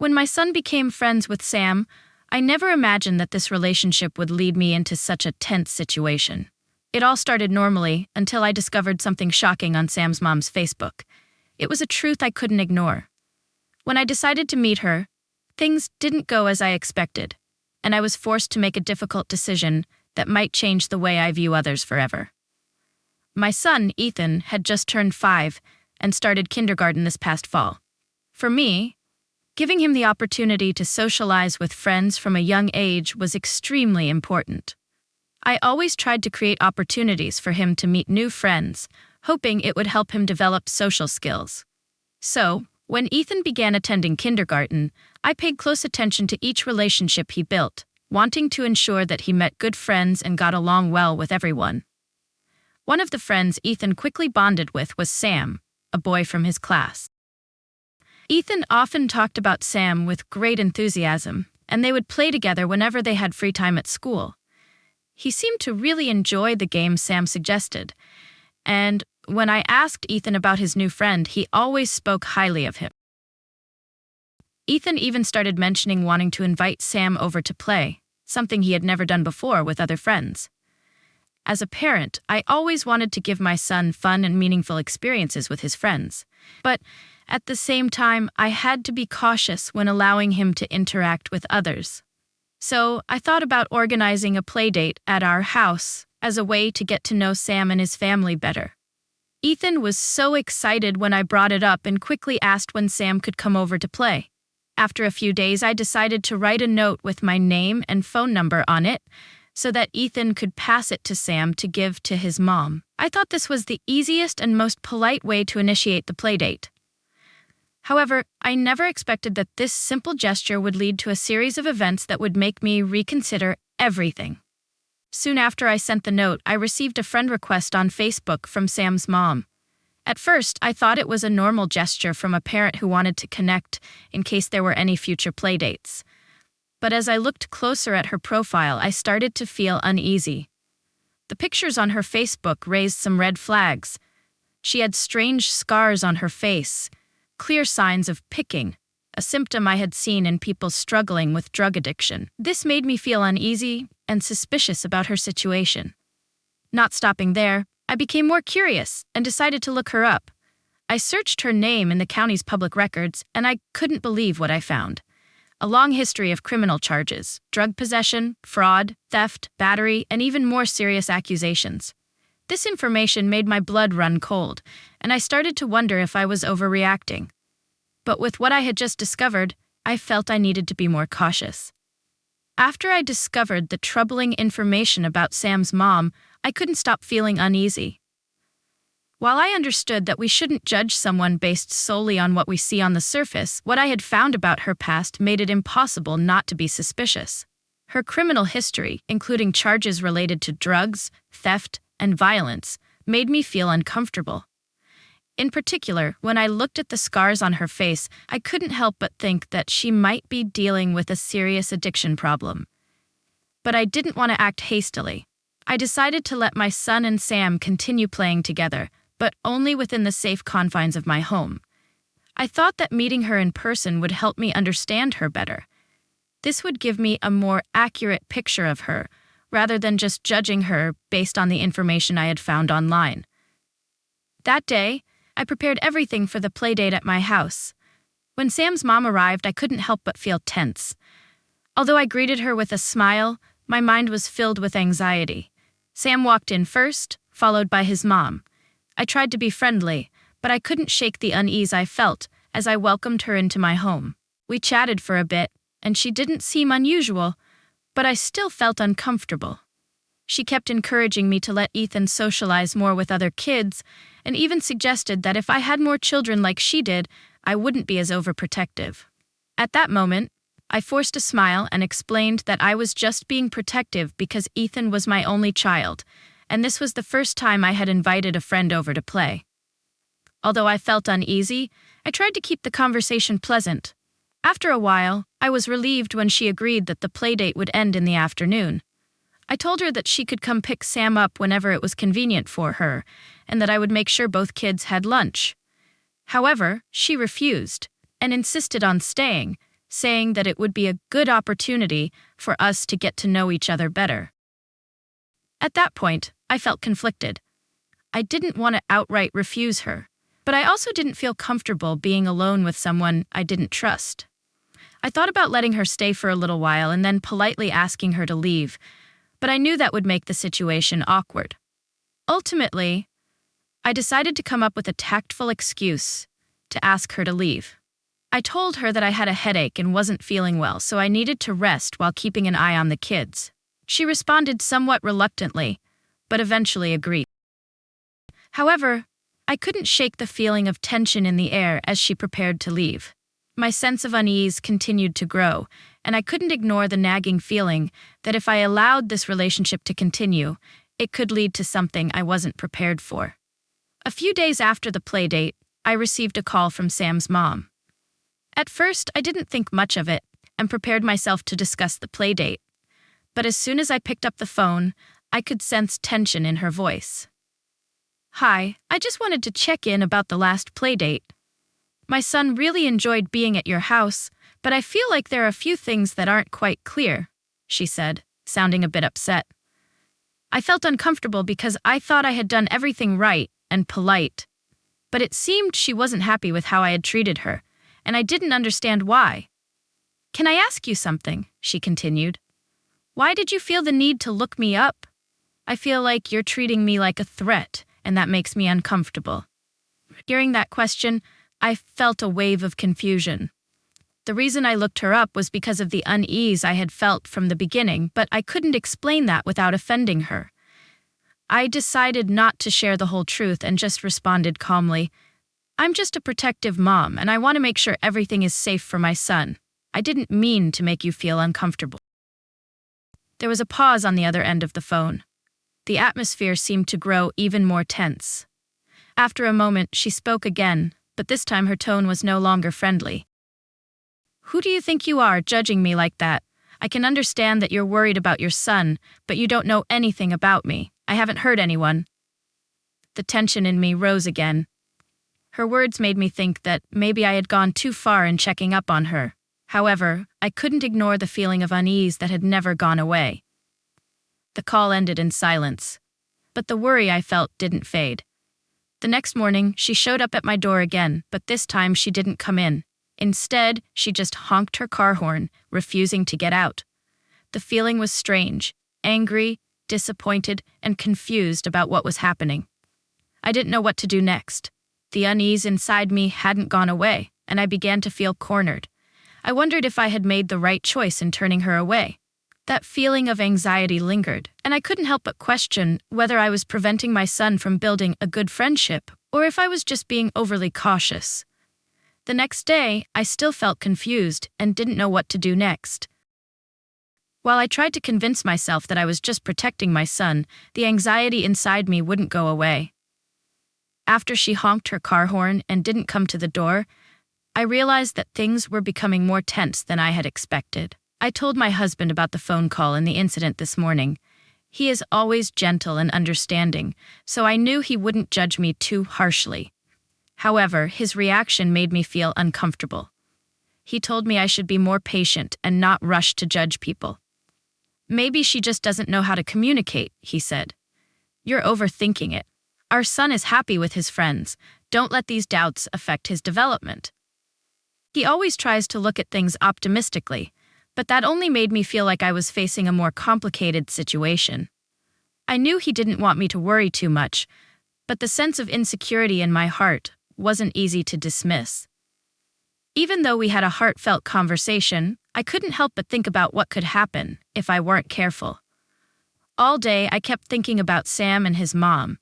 When my son became friends with Sam, I never imagined that this relationship would lead me into such a tense situation. It all started normally until I discovered something shocking on Sam's mom's Facebook. It was a truth I couldn't ignore. When I decided to meet her, things didn't go as I expected, and I was forced to make a difficult decision that might change the way I view others forever. My son, Ethan, had just turned 5 and started kindergarten this past fall. For me, giving him the opportunity to socialize with friends from a young age was extremely important. I always tried to create opportunities for him to meet new friends, hoping it would help him develop social skills. So, when Ethan began attending kindergarten, I paid close attention to each relationship he built, wanting to ensure that he met good friends and got along well with everyone. One of the friends Ethan quickly bonded with was Sam, a boy from his class. Ethan often talked about Sam with great enthusiasm, and they would play together whenever they had free time at school. He seemed to really enjoy the game Sam suggested, and when I asked Ethan about his new friend, he always spoke highly of him. Ethan even started mentioning wanting to invite Sam over to play, something he had never done before with other friends. As a parent, I always wanted to give my son fun and meaningful experiences with his friends. But at the same time, I had to be cautious when allowing him to interact with others. So I thought about organizing a playdate at our house as a way to get to know Sam and his family better. Ethan was so excited when I brought it up and quickly asked when Sam could come over to play. After a few days, I decided to write a note with my name and phone number on it so that Ethan could pass it to Sam to give to his mom. I thought this was the easiest and most polite way to initiate the playdate. However, I never expected that this simple gesture would lead to a series of events that would make me reconsider everything. Soon after I sent the note, I received a friend request on Facebook from Sam's mom. At first, I thought it was a normal gesture from a parent who wanted to connect in case there were any future playdates. But as I looked closer at her profile, I started to feel uneasy. The pictures on her Facebook raised some red flags. She had strange scars on her face, clear signs of picking, a symptom I had seen in people struggling with drug addiction. This made me feel uneasy and suspicious about her situation. Not stopping there, I became more curious and decided to look her up. I searched her name in the county's public records, and I couldn't believe what I found. A long history of criminal charges, drug possession, fraud, theft, battery, and even more serious accusations. This information made my blood run cold, and I started to wonder if I was overreacting. But with what I had just discovered, I felt I needed to be more cautious. After I discovered the troubling information about Sam's mom, I couldn't stop feeling uneasy. While I understood that we shouldn't judge someone based solely on what we see on the surface, what I had found about her past made it impossible not to be suspicious. Her criminal history, including charges related to drugs, theft, and violence, made me feel uncomfortable. In particular, when I looked at the scars on her face, I couldn't help but think that she might be dealing with a serious addiction problem. But I didn't want to act hastily. I decided to let my son and Sam continue playing together, but only within the safe confines of my home. I thought that meeting her in person would help me understand her better. This would give me a more accurate picture of her, rather than just judging her based on the information I had found online. That day, I prepared everything for the playdate at my house. When Sam's mom arrived, I couldn't help but feel tense. Although I greeted her with a smile, my mind was filled with anxiety. Sam walked in first, followed by his mom. I tried to be friendly, but I couldn't shake the unease I felt as I welcomed her into my home. We chatted for a bit, and she didn't seem unusual, but I still felt uncomfortable. She kept encouraging me to let Ethan socialize more with other kids, and even suggested that if I had more children like she did, I wouldn't be as overprotective. At that moment, I forced a smile and explained that I was just being protective because Ethan was my only child, and this was the first time I had invited a friend over to play. Although I felt uneasy, I tried to keep the conversation pleasant. After a while, I was relieved when she agreed that the playdate would end in the afternoon. I told her that she could come pick Sam up whenever it was convenient for her, and that I would make sure both kids had lunch. However, she refused, and insisted on staying, saying that it would be a good opportunity for us to get to know each other better. At that point, I felt conflicted. I didn't want to outright refuse her, but I also didn't feel comfortable being alone with someone I didn't trust. I thought about letting her stay for a little while and then politely asking her to leave, but I knew that would make the situation awkward. Ultimately, I decided to come up with a tactful excuse to ask her to leave. I told her that I had a headache and wasn't feeling well, so I needed to rest while keeping an eye on the kids. She responded somewhat reluctantly, but eventually agreed. However, I couldn't shake the feeling of tension in the air as she prepared to leave. My sense of unease continued to grow, and I couldn't ignore the nagging feeling that if I allowed this relationship to continue, it could lead to something I wasn't prepared for. A few days after the playdate, I received a call from Sam's mom. At first, I didn't think much of it and prepared myself to discuss the playdate. But as soon as I picked up the phone, I could sense tension in her voice. "Hi, I just wanted to check in about the last playdate. My son really enjoyed being at your house, but I feel like there are a few things that aren't quite clear," she said, sounding a bit upset. I felt uncomfortable because I thought I had done everything right and polite, but it seemed she wasn't happy with how I had treated her, and I didn't understand why. "Can I ask you something?" she continued. "Why did you feel the need to look me up? I feel like you're treating me like a threat, and that makes me uncomfortable." Hearing that question, I felt a wave of confusion. The reason I looked her up was because of the unease I had felt from the beginning, but I couldn't explain that without offending her. I decided not to share the whole truth and just responded calmly, "I'm just a protective mom, and I want to make sure everything is safe for my son. I didn't mean to make you feel uncomfortable." There was a pause on the other end of the phone. The atmosphere seemed to grow even more tense. After a moment, she spoke again, but this time her tone was no longer friendly. "Who do you think you are, judging me like that? I can understand that you're worried about your son, but you don't know anything about me. I haven't hurt anyone." The tension in me rose again. Her words made me think that maybe I had gone too far in checking up on her. However, I couldn't ignore the feeling of unease that had never gone away. The call ended in silence, but the worry I felt didn't fade. The next morning, she showed up at my door again, but this time she didn't come in. Instead, she just honked her car horn, refusing to get out. The feeling was strange, angry, disappointed, and confused about what was happening. I didn't know what to do next. The unease inside me hadn't gone away, and I began to feel cornered. I wondered if I had made the right choice in turning her away. That feeling of anxiety lingered, and I couldn't help but question whether I was preventing my son from building a good friendship or if I was just being overly cautious. The next day, I still felt confused and didn't know what to do next. While I tried to convince myself that I was just protecting my son, the anxiety inside me wouldn't go away. After she honked her car horn and didn't come to the door, I realized that things were becoming more tense than I had expected. I told my husband about the phone call and the incident this morning. He is always gentle and understanding, so I knew he wouldn't judge me too harshly. However, his reaction made me feel uncomfortable. He told me I should be more patient and not rush to judge people. "Maybe she just doesn't know how to communicate," he said. "You're overthinking it. Our son is happy with his friends. Don't let these doubts affect his development." He always tries to look at things optimistically, but that only made me feel like I was facing a more complicated situation. I knew he didn't want me to worry too much, but the sense of insecurity in my heart wasn't easy to dismiss. Even though we had a heartfelt conversation, I couldn't help but think about what could happen if I weren't careful. All day, I kept thinking about Sam and his mom.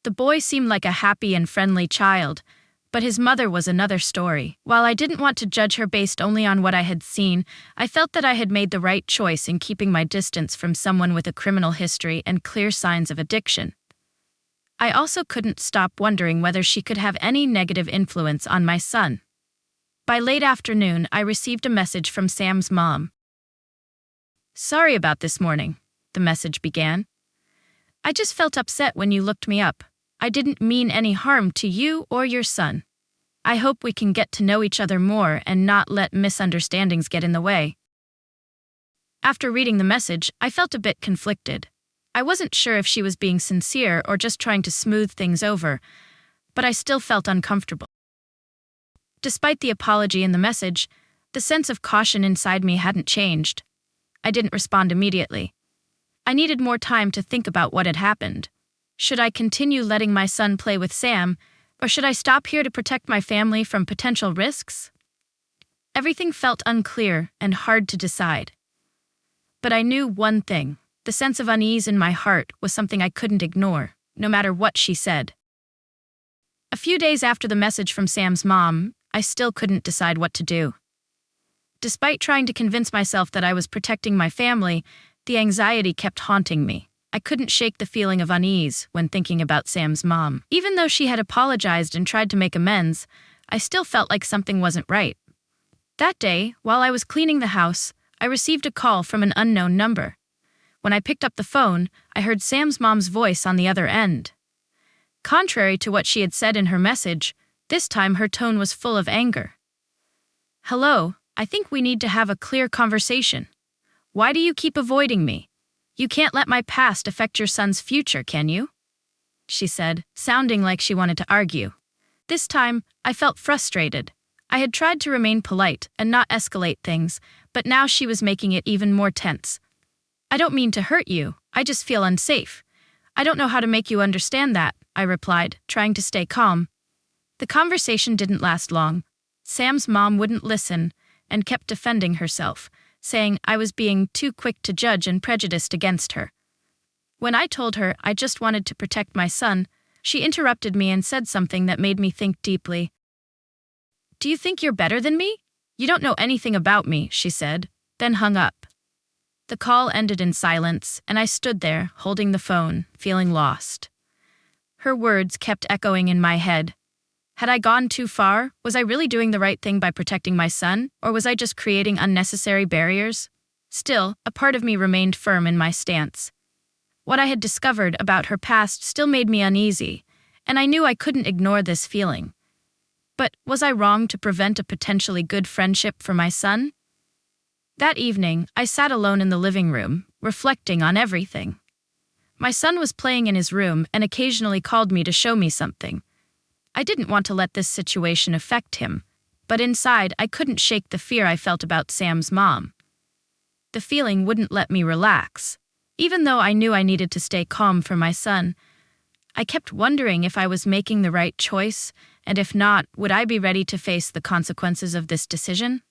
The boy seemed like a happy and friendly child, but his mother was another story. While I didn't want to judge her based only on what I had seen, I felt that I had made the right choice in keeping my distance from someone with a criminal history and clear signs of addiction. I also couldn't stop wondering whether she could have any negative influence on my son. By late afternoon, I received a message from Sam's mom. "Sorry about this morning," the message began. "I just felt upset when you looked me up. I didn't mean any harm to you or your son." I hope we can get to know each other more and not let misunderstandings get in the way. After reading the message, I felt a bit conflicted. I wasn't sure if she was being sincere or just trying to smooth things over, but I still felt uncomfortable. Despite the apology in the message, the sense of caution inside me hadn't changed. I didn't respond immediately. I needed more time to think about what had happened. Should I continue letting my son play with Sam, or should I stop here to protect my family from potential risks? Everything felt unclear and hard to decide. But I knew one thing: the sense of unease in my heart was something I couldn't ignore, no matter what she said. A few days after the message from Sam's mom, I still couldn't decide what to do. Despite trying to convince myself that I was protecting my family, the anxiety kept haunting me. I couldn't shake the feeling of unease when thinking about Sam's mom. Even though she had apologized and tried to make amends, I still felt like something wasn't right. That day, while I was cleaning the house, I received a call from an unknown number. When I picked up the phone, I heard Sam's mom's voice on the other end. Contrary to what she had said in her message, this time her tone was full of anger. "Hello, I think we need to have a clear conversation. Why do you keep avoiding me? You can't let my past affect your son's future, can you?" she said, sounding like she wanted to argue. This time, I felt frustrated. I had tried to remain polite and not escalate things, but now she was making it even more tense. "I don't mean to hurt you, I just feel unsafe. I don't know how to make you understand that," I replied, trying to stay calm. The conversation didn't last long. Sam's mom wouldn't listen and kept defending herself, saying I was being too quick to judge and prejudiced against her. When I told her I just wanted to protect my son, she interrupted me and said something that made me think deeply. "Do you think you're better than me? You don't know anything about me," she said, then hung up. The call ended in silence, and I stood there, holding the phone, feeling lost. Her words kept echoing in my head. Had I gone too far? Was I really doing the right thing by protecting my son, or was I just creating unnecessary barriers? Still, a part of me remained firm in my stance. What I had discovered about her past still made me uneasy, and I knew I couldn't ignore this feeling. But was I wrong to prevent a potentially good friendship for my son? That evening, I sat alone in the living room, reflecting on everything. My son was playing in his room and occasionally called me to show me something. I didn't want to let this situation affect him, but inside I couldn't shake the fear I felt about Sam's mom. The feeling wouldn't let me relax. Even though I knew I needed to stay calm for my son, I kept wondering if I was making the right choice, and if not, would I be ready to face the consequences of this decision?